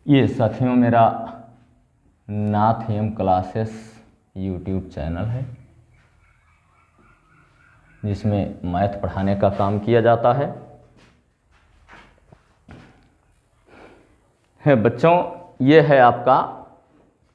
ये साथियों मेरा नाथ एम क्लासेस यूट्यूब चैनल है जिसमें मैथ पढ़ाने का काम किया जाता है बच्चों। ये है आपका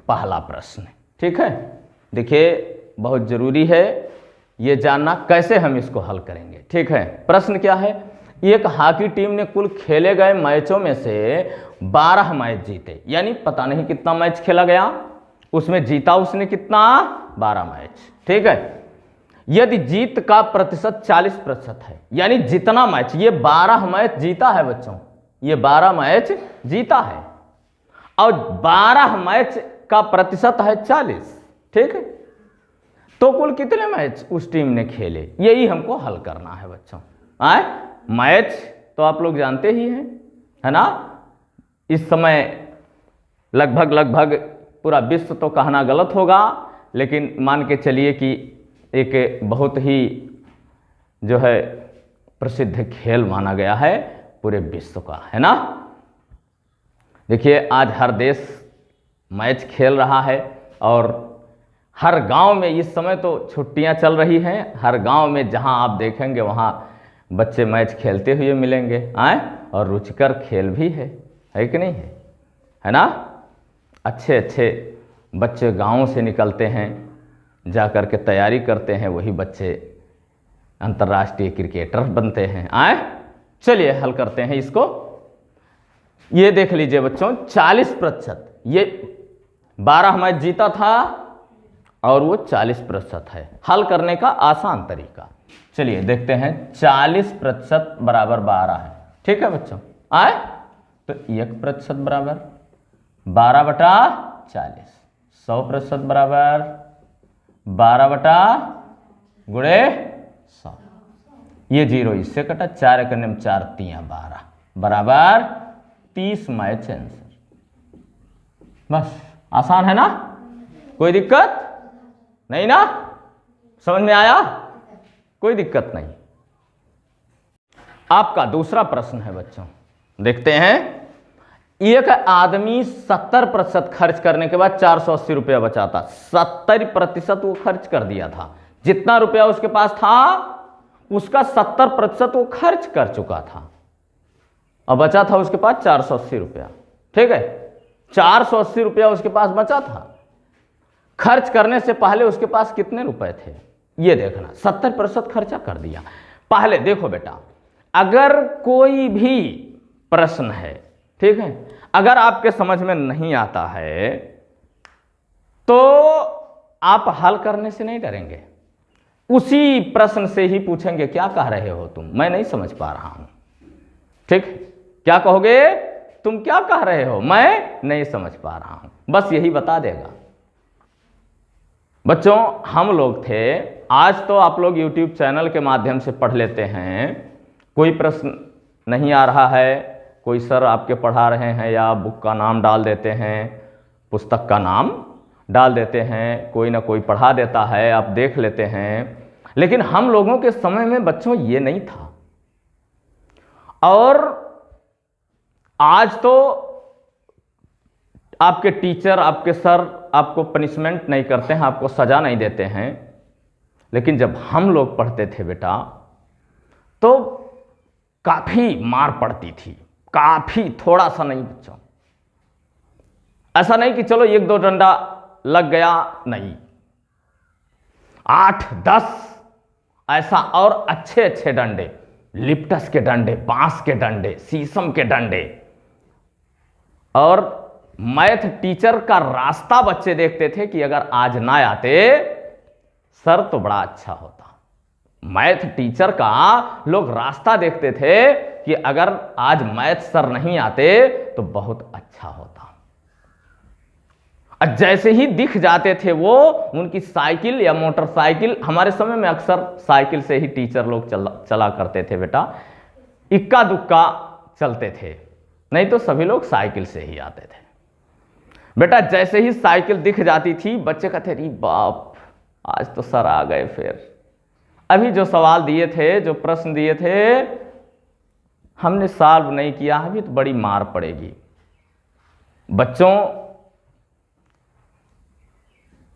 पहला प्रश्न, ठीक है। देखिए बहुत ज़रूरी है ये जानना कैसे हम इसको हल करेंगे, ठीक है। प्रश्न क्या है, एक हॉकी टीम ने कुल खेले गए मैचों में से 12 मैच जीते, यानी पता नहीं कितना मैच खेला गया, उसमें जीता उसने कितना, 12 मैच, ठीक है। यदि जीत का प्रतिशत 40% है, यानी जितना मैच, ये 12 मैच जीता है बच्चों, ये 12 मैच जीता है और 12 मैच का प्रतिशत है 40, ठीक है। तो कुल कितने मैच उस टीम ने खेले, यही हमको हल करना है बच्चों। आए मैच तो आप लोग जानते ही हैं, है ना। इस समय लगभग पूरा विश्व तो कहना गलत होगा, लेकिन मान के चलिए कि एक बहुत ही जो है प्रसिद्ध खेल माना गया है पूरे विश्व का, है ना। देखिए आज हर देश मैच खेल रहा है और हर गांव में इस समय तो छुट्टियां चल रही हैं, हर गांव में जहां आप देखेंगे वहां बच्चे मैच खेलते हुए मिलेंगे, आए और रुचिकर खेल भी है कि नहीं है ना। अच्छे अच्छे बच्चे गांवों से निकलते हैं, जा कर के तैयारी करते हैं, वही बच्चे अंतर्राष्ट्रीय क्रिकेटर बनते हैं। आए चलिए हल करते हैं इसको। ये देख लीजिए बच्चों 40%, ये 12 मैच जीता था और वो 40% है। हल करने का आसान तरीका चलिए देखते हैं। 40% बराबर 12 है, ठीक है बच्चों। आए तो 1% बराबर 12/40, 100% बराबर 12/100। ये 0 इससे कटा, 4 करने में 4 3 12 बराबर 30 मैच आंसर। बस आसान है ना, कोई दिक्कत नहीं ना, समझ में आया, कोई दिक्कत नहीं। आपका दूसरा प्रश्न है बच्चों, देखते हैं। एक आदमी 70% खर्च करने के बाद 480 रुपया बचा था, 70% वो खर्च कर दिया था, जितना रुपया उसके पास था उसका 70% वो खर्च कर चुका था और बचा था उसके पास 480 रुपया, ठीक है। 480 रुपया उसके पास बचा था, खर्च करने से पहले उसके पास कितने रुपए थे ये देखना। 70% खर्चा कर दिया। पहले देखो बेटा, अगर कोई भी प्रश्न है, ठीक है, अगर आपके समझ में नहीं आता है तो आप हल करने से नहीं डरेंगे, उसी प्रश्न से ही पूछेंगे क्या कह रहे हो तुम, मैं नहीं समझ पा रहा हूं, ठीक। क्या कहोगे, तुम क्या कह रहे हो, मैं नहीं समझ पा रहा हूं, बस यही बता देगा। बच्चों हम लोग थे, आज तो आप लोग YouTube चैनल के माध्यम से पढ़ लेते हैं, कोई प्रश्न नहीं आ रहा है, कोई सर आपके पढ़ा रहे हैं या बुक का नाम डाल देते हैं, पुस्तक का नाम डाल देते हैं, कोई ना कोई पढ़ा देता है, आप देख लेते हैं। लेकिन हम लोगों के समय में बच्चों ये नहीं था, और आज तो आपके टीचर, आपके सर आपको पनिशमेंट नहीं करते हैं, आपको सजा नहीं देते हैं। लेकिन जब हम लोग पढ़ते थे बेटा तो काफी मार पड़ती थी, काफी, थोड़ा सा नहीं बच्चों। ऐसा नहीं कि चलो 1-2 डंडा लग गया, नहीं, 8-10 ऐसा, और अच्छे अच्छे डंडे, लिप्टस के डंडे, बांस के डंडे, शीशम के डंडे। और मैथ टीचर का रास्ता बच्चे देखते थे कि अगर आज ना आते सर तो बड़ा अच्छा होता। मैथ टीचर का लोग रास्ता देखते थे कि अगर आज मैथ सर नहीं आते तो बहुत अच्छा होता। और जैसे ही दिख जाते थे वो, उनकी साइकिल या मोटरसाइकिल, हमारे समय में अक्सर साइकिल से ही टीचर लोग चला करते थे बेटा, इक्का दुक्का चलते थे, नहीं तो सभी लोग साइकिल से ही आते थे बेटा। जैसे ही साइकिल दिख जाती थी बच्चे कहते रे बाप आज तो सर आ गए। फिर अभी जो सवाल दिए थे, जो प्रश्न दिए थे, हमने सॉल्व नहीं किया, अभी तो बड़ी मार पड़ेगी। बच्चों,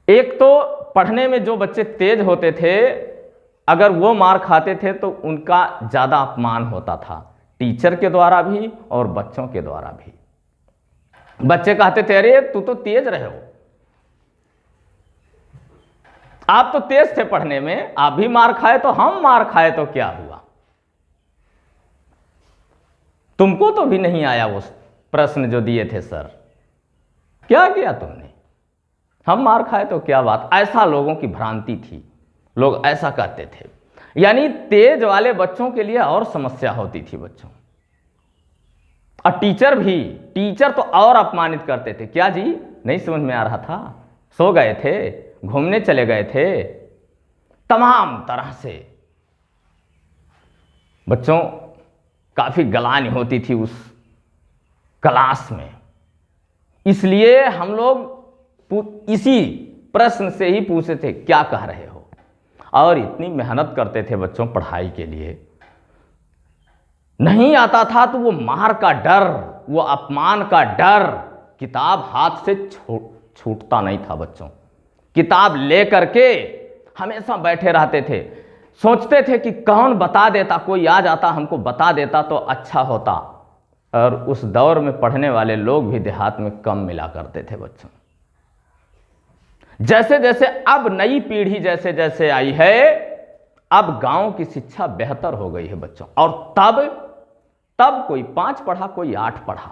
एक तो पढ़ने में जो बच्चे तेज होते थे, अगर वो मार खाते थे तो उनका ज़्यादा अपमान होता था, टीचर के द्वारा भी और बच्चों के द्वारा भी। बच्चे कहते थे अरे तू तो तेज रहे हो, आप तो तेज थे पढ़ने में, आप भी मार खाए तो हम मार खाए तो क्या हुआ, तुमको तो भी नहीं आया वो प्रश्न जो दिए थे सर, क्या किया तुमने, हम मार खाए तो क्या बात। ऐसा लोगों की भ्रांति थी, लोग ऐसा कहते थे। यानी तेज वाले बच्चों के लिए और समस्या होती थी बच्चों, और टीचर तो और अपमानित करते थे। क्या जी, नहीं समझ में आ रहा था, सो गए थे, घूमने चले गए थे, तमाम तरह से बच्चों काफी गलानी होती थी उस क्लास में। इसलिए हम लोग इसी प्रश्न से ही पूछते थे क्या कह रहे हो, और इतनी मेहनत करते थे बच्चों पढ़ाई के लिए। नहीं आता था तो वो मार का डर, वो अपमान का डर, किताब हाथ से छूटता नहीं था बच्चों। किताब ले करके हमेशा बैठे रहते थे, सोचते थे कि कौन बता देता, कोई आ जाता हमको बता देता तो अच्छा होता। और उस दौर में पढ़ने वाले लोग भी देहात में कम मिला करते थे बच्चों। जैसे जैसे अब नई पीढ़ी जैसे जैसे आई है, अब गांव की शिक्षा बेहतर हो गई है बच्चों। और तब कोई 5 पढ़ा, कोई 8 पढ़ा,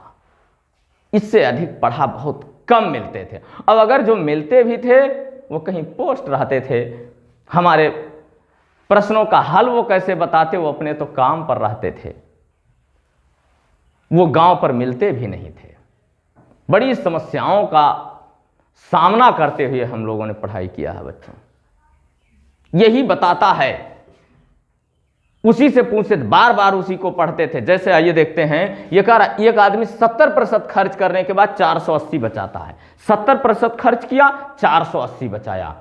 इससे अधिक पढ़ा बहुत कम मिलते थे। अब अगर जो मिलते भी थे वो कहीं पोस्ट रहते थे, हमारे प्रश्नों का हल वो कैसे बताते, वो अपने तो काम पर रहते थे, वो गांव पर मिलते भी नहीं थे। बड़ी समस्याओं का सामना करते हुए हम लोगों ने पढ़ाई किया है बच्चों। यही बताता है, उसी से पूछते, बार बार उसी को पढ़ते थे। जैसे आइए देखते हैं, एक आदमी 70% खर्च करने के बाद 480 बचाता है। 70% खर्च किया, 480 बचाया,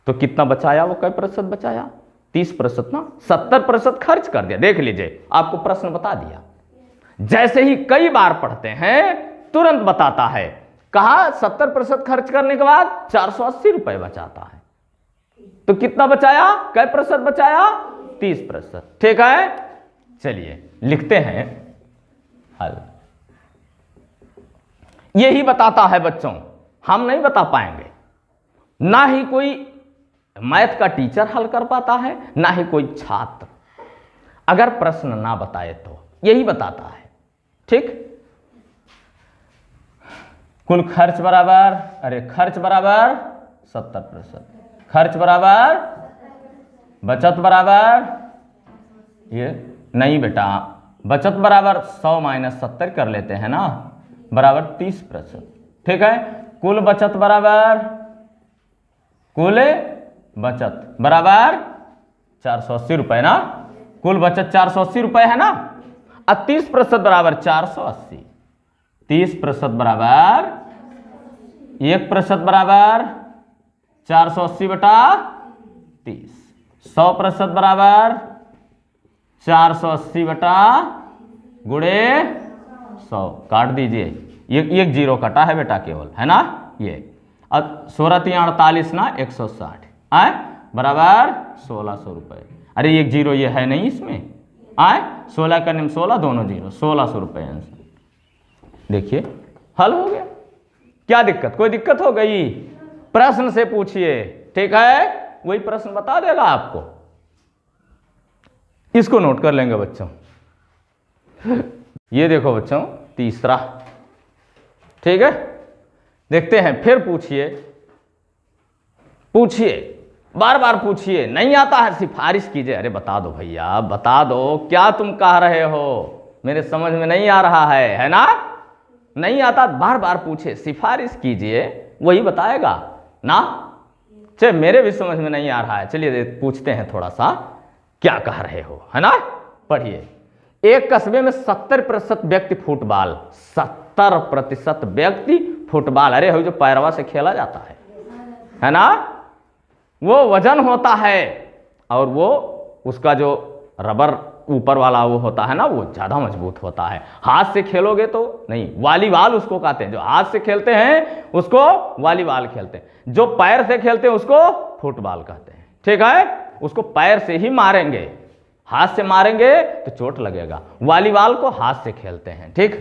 तो कितना बचाया, वो कई प्रतिशत बचाया, 30% ना। 70% खर्च कर दिया, देख लीजिए आपको प्रश्न बता दिया। जैसे ही कई बार पढ़ते हैं तुरंत बताता है, कहा 70% खर्च करने के बाद 480 रुपए बचाता है, तो कितना बचाया, कै प्रतिशत बचाया, 30%। ठीक है, चलिए लिखते हैं हल। यही बताता है बच्चों, हम नहीं बता पाएंगे, ना ही कोई मैथ का टीचर हल कर पाता है, ना ही कोई छात्र, अगर प्रश्न ना बताए तो। यही बताता है, ठीक। कुल खर्च बराबर, अरे खर्च बराबर 70%, खर्च बराबर बचत बराबर, ये नहीं बेटा, बचत बराबर 100 - 70 कर लेते हैं ना, बराबर 30%। ठीक है, कुल बचत बराबर, कुल बचत बराबर 480 रुपए ना, कुल बचत 480 रुपए है ना, और 30% बराबर 480, 30% बराबर 1% बराबर 480 बटा 30, 100% बराबर 480 बटा गुणे 100, काट दीजिए, एक जीरो कटा है बेटा केवल, है ना। ये 16×3 = 48 ना, 160 आए, बराबर 1600 रुपये। अरे एक जीरो ये है नहीं इसमें, आए 16 का निम 16, दोनों जीरो, 1600 रुपये आंसर। देखिए हल हो गया। क्या दिक्कत, कोई दिक्कत हो गई, प्रश्न से पूछिए, ठीक है, वही प्रश्न बता देगा आपको। इसको नोट कर लेंगे बच्चों। ये देखो बच्चों, तीसरा, ठीक है, देखते हैं, फिर पूछिए, बार बार पूछिए, नहीं आता है सिफारिश कीजिए। अरे बता दो भैया, बता दो, क्या तुम कह रहे हो, मेरे समझ में नहीं आ रहा है ना, नहीं आता, बार बार पूछे, सिफारिश कीजिए, वही बताएगा ना। चलिए मेरे भी समझ में नहीं आ रहा है, चलिए पूछते हैं थोड़ा सा, क्या कह रहे हो, है ना। पढ़िए, एक कस्बे में 70% व्यक्ति फुटबॉल, 70% व्यक्ति फुटबॉल, अरे हो जो पैरवा से खेला जाता है ना, वो वजन होता है, और वो उसका जो रबर ऊपर वाला वो होता है ना, वो ज़्यादा मजबूत होता है। हाथ से खेलोगे तो नहीं, वॉलीबॉल उसको कहते हैं। जो हाथ से खेलते हैं उसको वॉलीबॉल खेलते हैं, जो पैर से खेलते हैं उसको फुटबॉल कहते हैं। ठीक है, उसको पैर से ही मारेंगे, हाथ से मारेंगे तो चोट लगेगा। वॉलीबॉल को हाथ से खेलते हैं। ठीक,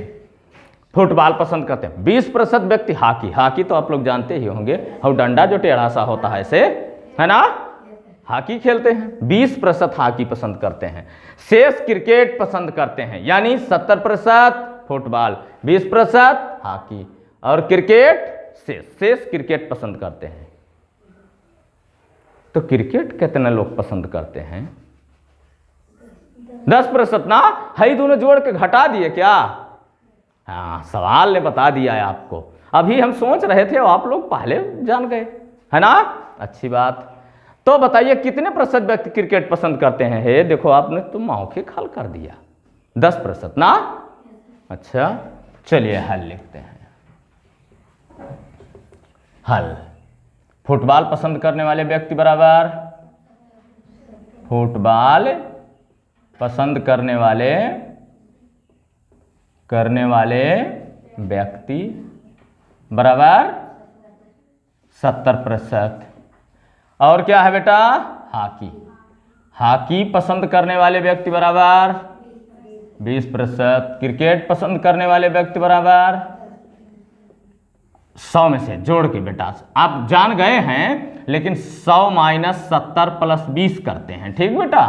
फुटबॉल पसंद करते हैं। 20% व्यक्ति हॉकी, हॉकी तो आप लोग जानते ही होंगे, और डंडा जो टेढ़ा सा होता है ऐसे, है ना, हॉकी खेलते हैं। 20% हॉकी पसंद करते हैं। शेष क्रिकेट पसंद करते हैं, यानी 70% फुटबॉल, 20% हॉकी और क्रिकेट शेष क्रिकेट पसंद करते हैं। तो क्रिकेट कितने लोग पसंद करते हैं? 10% ना, है दोनों जोड़ के घटा दिए क्या? हाँ, सवाल ने बता दिया है आपको। अभी हम सोच रहे थे और आप लोग पहले जान गए, है ना, अच्छी बात। तो बताइए कितने प्रतिशत व्यक्ति क्रिकेट पसंद करते हैं? हे देखो, आपने तो मौखिक हल कर दिया, 10% ना। अच्छा, चलिए हल लिखते हैं। हल, फुटबॉल पसंद करने वाले व्यक्ति बराबर फुटबॉल पसंद करने वाले व्यक्ति बराबर 70%। और क्या है बेटा? हॉकी, हॉकी पसंद करने वाले व्यक्ति बराबर 20%। क्रिकेट पसंद करने वाले व्यक्ति बराबर 100 में से जोड़ के बेटा आप जान गए हैं, लेकिन 100 - 70 + 20 करते हैं। ठीक बेटा,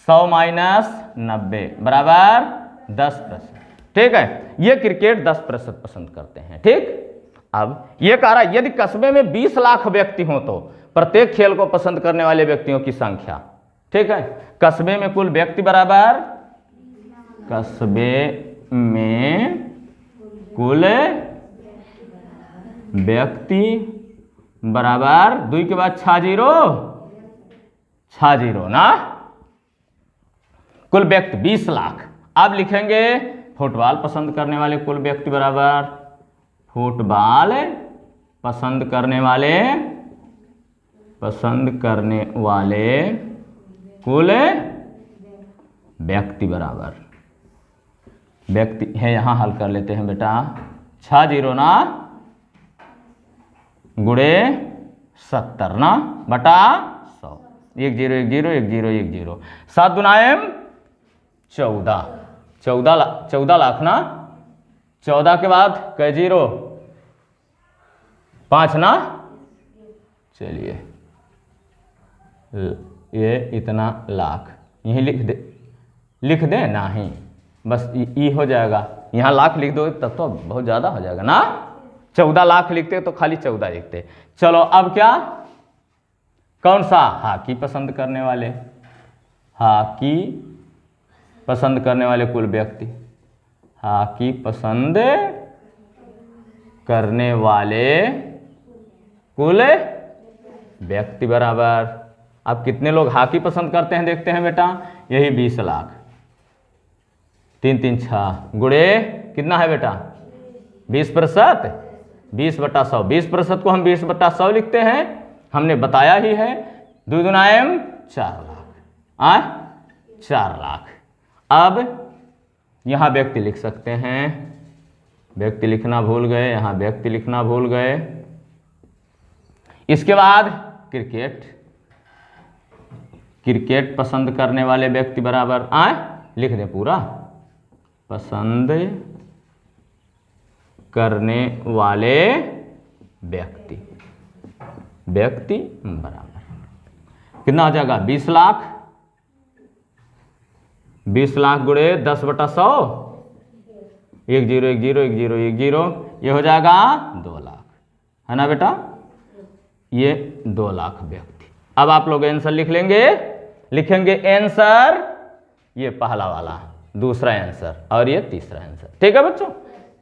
100 - 90 बराबर 10%। ठीक है, ये क्रिकेट 10% पसंद करते हैं। ठीक, अब ये कह रहा है यदि कस्बे में 20 लाख व्यक्ति हो तो प्रत्येक खेल को पसंद करने वाले व्यक्तियों की संख्या। ठीक है, कस्बे में कुल व्यक्ति बराबर, कस्बे में कुल व्यक्ति बराबर 2 के बाद 6 जीरो ना, कुल व्यक्ति 20 लाख। अब लिखेंगे फुटबॉल पसंद करने वाले कुल व्यक्ति बराबर फुटबॉल पसंद करने वाले कुल व्यक्ति बराबर, व्यक्ति है यहाँ हल कर लेते हैं बेटा, 6 जीरो ना गुणे 70 ना बटा 100, 1 0 1 0 1 0 1 0, 7 दुनाएम 14, 14 लाख ना, 14 के बाद कै जीरो 5 ना। चलिए ये इतना लाख यहीं लिख दे ना ही, बस ई हो जाएगा। यहाँ लाख लिख दो तब तो बहुत ज़्यादा हो जाएगा ना, 14 लाख लिखते तो खाली 14 लिखते। चलो अब क्या, कौन सा? हॉकी पसंद करने वाले, हॉकी पसंद करने वाले कुल व्यक्ति, हॉकी पसंद करने वाले कुल व्यक्ति बराबर, अब कितने लोग हॉकी पसंद करते हैं देखते हैं बेटा, यही 20 लाख, 3 3 6 गुणे कितना है बेटा 20%, 20/100, 20% को हम 20/100 लिखते हैं, हमने बताया ही है। 2 दुनाएम 4 लाख, 4 लाख। अब यहाँ व्यक्ति लिख सकते हैं, व्यक्ति लिखना भूल गए, यहाँ व्यक्ति लिखना भूल गए। इसके बाद क्रिकेट पसंद करने वाले व्यक्ति बराबर लिख दें पूरा, पसंद करने वाले व्यक्ति बराबर कितना हो जाएगा 20 लाख, 20 लाख गुणे 10/100, 1 0 1 0 1 0 1 0, ये हो जाएगा 2 लाख, है ना बेटा, ये 2 लाख व्यक्ति। अब आप लोग आंसर लिखेंगे आंसर, ये पहला वाला, दूसरा आंसर और ये तीसरा आंसर। ठीक है बच्चों,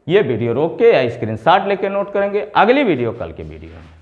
ये वीडियो रोक के या स्क्रीनशॉट लेके नोट करेंगे, अगली वीडियो कल के वीडियो में।